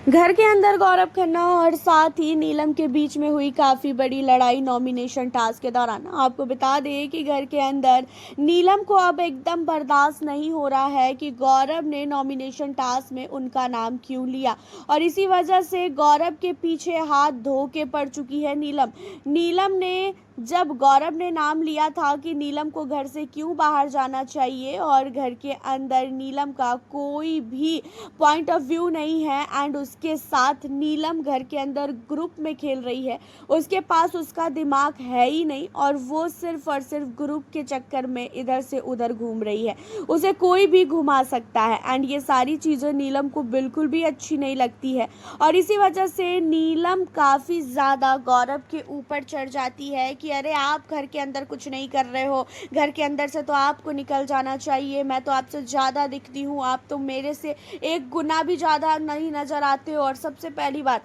घर के अंदर गौरव खन्ना और साथ ही नीलम के बीच में हुई काफ़ी बड़ी लड़ाई नॉमिनेशन टास्क के दौरान। आपको बता दें कि घर के अंदर नीलम को अब एकदम बर्दाश्त नहीं हो रहा है कि गौरव ने नॉमिनेशन टास्क में उनका नाम क्यों लिया, और इसी वजह से गौरव के पीछे हाथ धो के पड़ चुकी है नीलम। नीलम ने जब गौरव ने नाम लिया था कि नीलम को घर से क्यों बाहर जाना चाहिए और घर के अंदर नीलम का कोई भी पॉइंट ऑफ व्यू नहीं है, एंड उसके साथ नीलम घर के अंदर ग्रुप में खेल रही है, उसके पास उसका दिमाग है ही नहीं और वो सिर्फ और सिर्फ ग्रुप के चक्कर में इधर से उधर घूम रही है। उसे कोई भी घुमा सकता है, एंड ये सारी चीज़ें नीलम को बिल्कुल भी अच्छी नहीं लगती है, और इसी वजह से नीलम काफ़ी ज़्यादा गौरव के ऊपर चढ़ जाती है कि अरे आप घर के अंदर कुछ नहीं कर रहे हो, घर के अंदर से तो आपको निकल जाना चाहिए, मैं तो आपसे ज़्यादा दिखती हूँ, आप तो मेरे से एक गुना भी ज़्यादा नहीं नज़र आते हो। और सबसे पहली बात,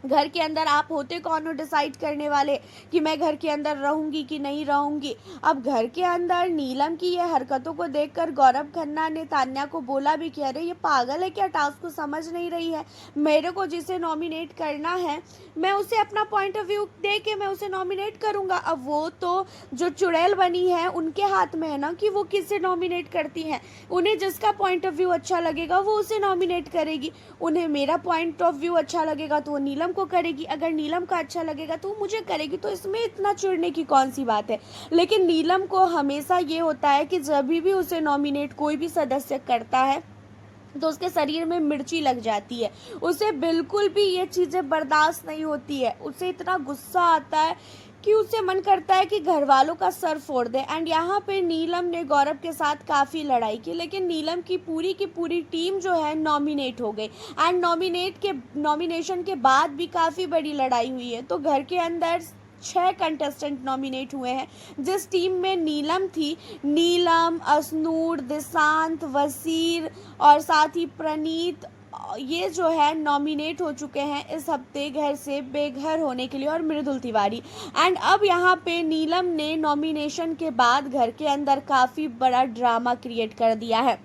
घर के अंदर आप होते कौन हो डिसाइड करने वाले कि मैं घर के अंदर रहूंगी कि नहीं रहूंगी। अब घर के अंदर नीलम की ये हरकतों को देखकर गौरव खन्ना ने तान्या को बोला भी कि अरे ये पागल है क्या, टास्क को समझ नहीं रही है, मेरे को जिसे नॉमिनेट करना है मैं उसे अपना पॉइंट ऑफ व्यू दे के मैं उसे नॉमिनेट करूंगा। अब वो तो जो चुड़ैल बनी है उनके हाथ में है ना कि वो किसे नॉमिनेट करती हैं। उन्हें जिसका पॉइंट ऑफ व्यू अच्छा लगेगा वो उसे नॉमिनेट करेगी। उन्हें मेरा पॉइंट ऑफ व्यू अच्छा लगेगा तो वो नीलम को करेगी, अगर नीलम का अच्छा लगेगा तो मुझे करेगी। तो इसमें इतना चिढ़ने की कौन सी बात है। लेकिन नीलम को हमेशा ये होता है कि जब भी उसे नॉमिनेट कोई भी सदस्य करता है तो उसके शरीर में मिर्ची लग जाती है, उसे बिल्कुल भी ये चीज़ें बर्दाश्त नहीं होती है, उसे इतना गुस्सा आता है कि उसे मन करता है कि घर वालों का सर फोड़ दे। एंड यहाँ पे नीलम ने गौरव के साथ काफ़ी लड़ाई की, लेकिन नीलम की पूरी टीम जो है नॉमिनेट हो गई, एंड नॉमिनेशन के बाद भी काफ़ी बड़ी लड़ाई हुई है। तो घर के अंदर 6 कंटेस्टेंट नॉमिनेट हुए हैं। जिस टीम में नीलम थी, नीलम, असनूर, दिशांत, वसीर और साथ ही प्रणीत, ये जो है नॉमिनेट हो चुके हैं इस हफ्ते घर से बेघर होने के लिए, और मृदुल तिवारी। एंड अब यहाँ पे नीलम ने नॉमिनेशन के बाद घर के अंदर काफ़ी बड़ा ड्रामा क्रिएट कर दिया है।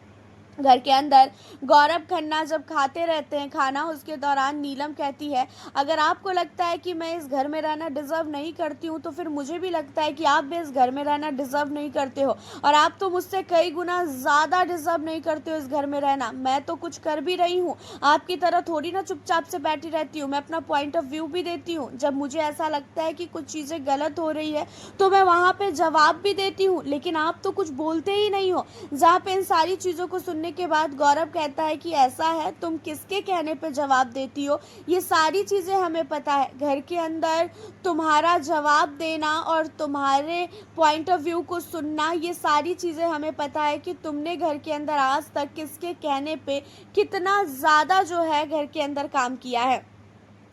घर के अंदर गौरव खन्ना जब खाते रहते हैं खाना, उसके दौरान नीलम कहती है अगर आपको लगता है कि मैं इस घर में रहना डिज़र्व नहीं करती हूँ तो फिर मुझे भी लगता है कि आप भी इस घर में रहना डिज़र्व नहीं करते हो, और आप तो मुझसे कई गुना ज़्यादा डिज़र्व नहीं करते हो इस घर में रहना। मैं तो कुछ कर भी रही हूँ, आपकी तरह थोड़ी ना चुपचाप से बैठी रहती हूँ, मैं अपना पॉइंट ऑफ व्यू भी देती हूँ। जब मुझे ऐसा लगता है कि कुछ चीज़ें गलत हो रही है तो मैं वहाँ पर जवाब भी देती हूँ, लेकिन आप तो कुछ बोलते ही नहीं हो। जहाँ पे इन सारी चीज़ों को सुनने के बाद गौरव कहता है कि ऐसा है, तुम किसके कहने पे जवाब देती हो, ये सारी चीज़ें हमें पता है। घर के अंदर तुम्हारा जवाब देना और तुम्हारे पॉइंट ऑफ व्यू को सुनना, ये सारी चीज़ें हमें पता है कि तुमने घर के अंदर आज तक किसके कहने पे कितना ज़्यादा जो है घर के अंदर काम किया है।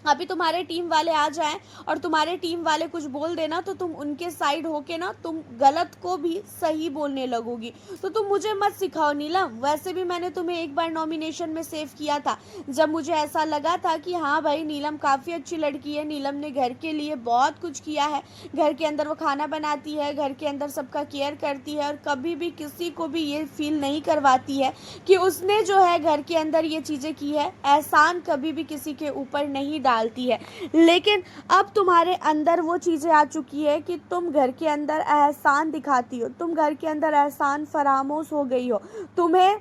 अभी तुम्हारे टीम वाले आ जाएं और तुम्हारे टीम वाले कुछ बोल देना तो तुम उनके साइड होके ना तुम गलत को भी सही बोलने लगोगी। तो तुम मुझे मत सिखाओ नीलम। वैसे भी मैंने तुम्हें एक बार नॉमिनेशन में सेव किया था जब मुझे ऐसा लगा था कि हाँ भाई नीलम काफ़ी अच्छी लड़की है, नीलम ने घर के लिए बहुत कुछ किया है, घर के अंदर वो खाना बनाती है, घर के अंदर सबका केयर करती है और कभी भी किसी को भी ये फील नहीं करवाती है कि उसने जो है घर के अंदर ये चीज़ें की है। एहसान कभी भी किसी के ऊपर नहीं डालती है, लेकिन अब तुम्हारे अंदर वो चीज़ें आ चुकी है कि तुम घर के अंदर एहसान दिखाती हो, तुम घर के अंदर एहसान फरामोश हो गई हो। तुम्हें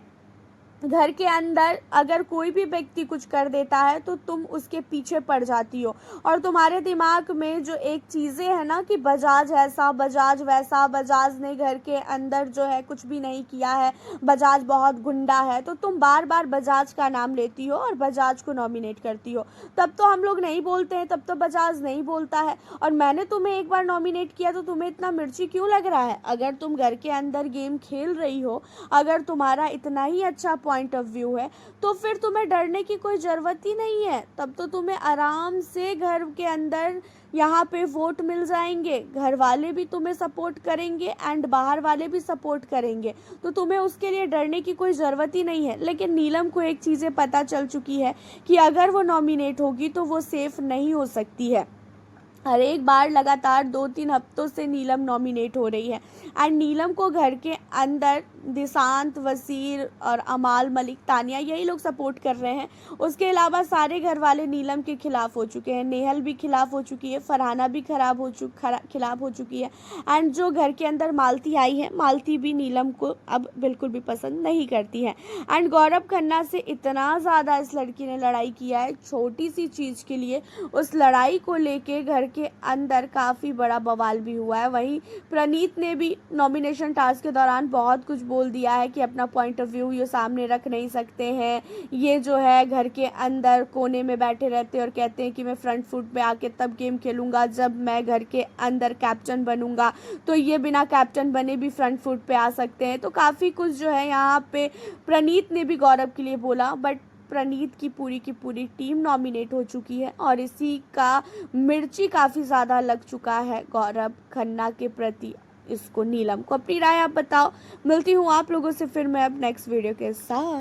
घर के अंदर अगर कोई भी व्यक्ति कुछ कर देता है तो तुम उसके पीछे पड़ जाती हो, और तुम्हारे दिमाग में जो एक चीज़ें है ना कि बजाज ऐसा बजाज वैसा, बजाज ने घर के अंदर जो है कुछ भी नहीं किया है, बजाज बहुत गुंडा है, तो तुम बार बार बजाज का नाम लेती हो और बजाज को नॉमिनेट करती हो। तब तो हम लोग नहीं बोलते हैं, तब तो बजाज नहीं बोलता है, और मैंने तुम्हें एक बार नॉमिनेट किया तो तुम्हें इतना मिर्ची क्यों लग रहा है। अगर तुम घर के अंदर गेम खेल रही हो, अगर तुम्हारा इतना ही अच्छा पॉइंट ऑफ व्यू है तो फिर तुम्हें डरने की कोई ज़रूरत ही नहीं है। तब तो तुम्हें आराम से घर के अंदर यहाँ पे वोट मिल जाएंगे, घर वाले भी तुम्हें सपोर्ट करेंगे एंड बाहर वाले भी सपोर्ट करेंगे, तो तुम्हें उसके लिए डरने की कोई ज़रूरत ही नहीं है। लेकिन नीलम को एक चीज़ें पता चल चुकी है कि अगर वो नॉमिनेट होगी तो वो सेफ नहीं हो सकती है। हर एक बार लगातार 2-3 हफ्तों से नीलम नॉमिनेट हो रही है, एंड नीलम को घर के अंदर दिशांत, वसीर और अमाल मलिक, तानिया, यही लोग सपोर्ट कर रहे हैं। उसके अलावा सारे घर वाले नीलम के खिलाफ हो चुके हैं। नेहल भी खिलाफ हो चुकी है, फरहाना भी खिलाफ हो चुकी है। एंड जो घर के अंदर मालती आई है, मालती भी नीलम को अब बिल्कुल भी पसंद नहीं करती है। एंड गौरव खन्ना से इतना ज़्यादा इस लड़की ने लड़ाई किया है छोटी सी चीज़ के लिए। उस लड़ाई को लेके घर के अंदर काफ़ी बड़ा बवाल भी हुआ है। वहीं प्रणीत ने भी नॉमिनेशन टास्क के दौरान बहुत कुछ बोल दिया है कि अपना पॉइंट ऑफ व्यू ये सामने रख नहीं सकते हैं। ये जो है घर के अंदर कोने में बैठे रहते हैं और कहते हैं कि मैं फ्रंट फुट पे आके तब गेम खेलूँगा जब मैं घर के अंदर कैप्टन बनूँगा, तो ये बिना कैप्टन बने भी फ्रंट फुट पे आ सकते हैं। तो काफ़ी कुछ जो है यहाँ पे प्रणीत ने भी गौरव के लिए बोला, बट प्रणीत की पूरी टीम नॉमिनेट हो चुकी है और इसी का मिर्ची काफ़ी ज़्यादा लग चुका है गौरव खन्ना के प्रति। इसको नीलम को अपनी राय आप बताओ। मिलती हूँ आप लोगों से फिर मैं अब नेक्स्ट वीडियो के साथ।